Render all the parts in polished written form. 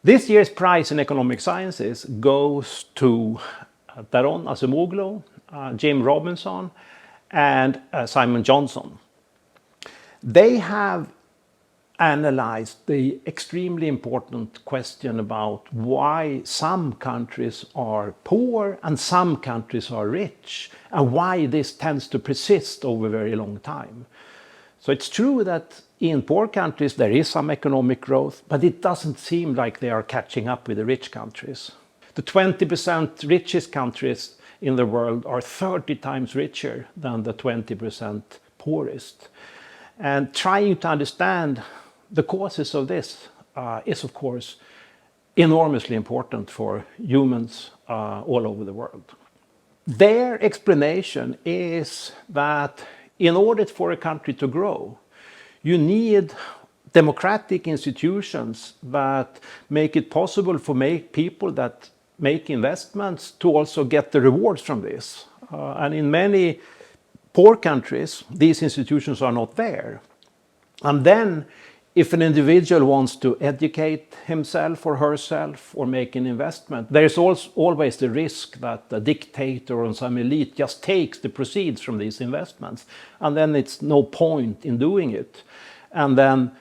This year's prize in economic sciences goes to Daron Acemoglu, Jim Robinson, and Simon Johnson. They have analyzed the extremely important question about why some countries are poor and some countries are rich, and why this tends to persist over a very long time. So it's true that in poor countries there is some economic growth, but it doesn't seem like they are catching up with the rich countries. The 20% richest countries in the world are 30 times richer than the 20% poorest. And trying to understand the causes of this is, of course, enormously important for humans all over the world. Their explanation is that in order for a country to grow, you need democratic institutions that make it possible for people that make investments to also get the rewards from this. And in many poor countries, these institutions are not there. And then, if an individual wants to educate himself or herself or make an investment, there is always the risk that a dictator or some elite just takes the proceeds from these investments, and then it's no point in doing it. And then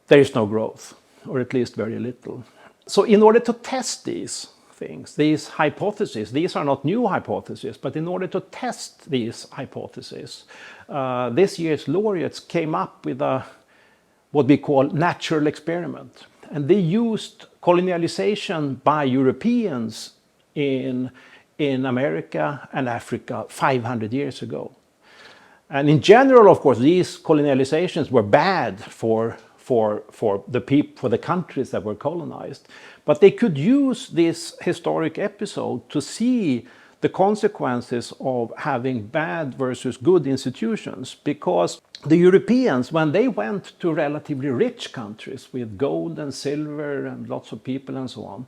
there is no growth, or at least very little. So in order to test these things, these hypotheses, these are not new hypotheses, but in order to test these hypotheses, this year's laureates came up with what we call natural experiment. And they used colonialization by Europeans in America and Africa 500 years ago. And in general, of course, these colonializations were bad for the countries that were colonized. But they could use this historic episode to see the consequences of having bad versus good institutions, because the Europeans, when they went to relatively rich countries with gold and silver and lots of people and so on,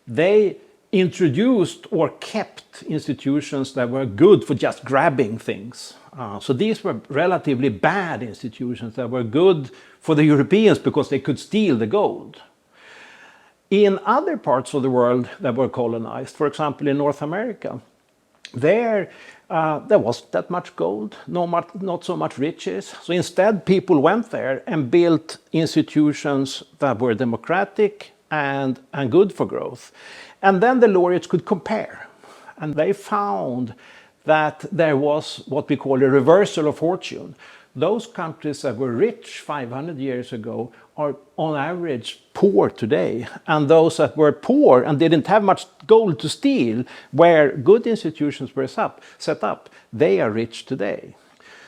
they introduced or kept institutions that were good for just grabbing things. So these were relatively bad institutions that were good for the Europeans because they could steal the gold. In other parts of the world that were colonized, for example in North America, there wasn't that much gold, not so much riches. So instead people went there and built institutions that were democratic and good for growth. And then the laureates could compare. And they found that there was what we call a reversal of fortune. Those countries that were rich 500 years ago are on average poor today. And those that were poor and didn't have much gold to steal, where good institutions were set up, they are rich today.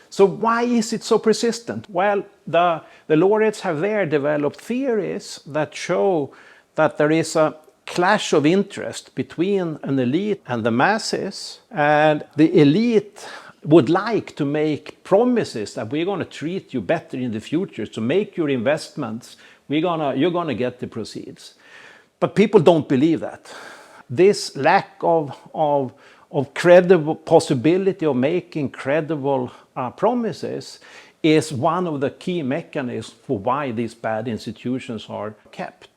So why is it so persistent? Well, the laureates have there developed theories that show that there is a clash of interest between an elite and the masses, and the elite would like to make promises that we're going to treat you better in the future, so make your investments, you're going to get the proceeds. But people don't believe that. This lack of credible possibility of making credible promises is one of the key mechanisms for why these bad institutions are kept.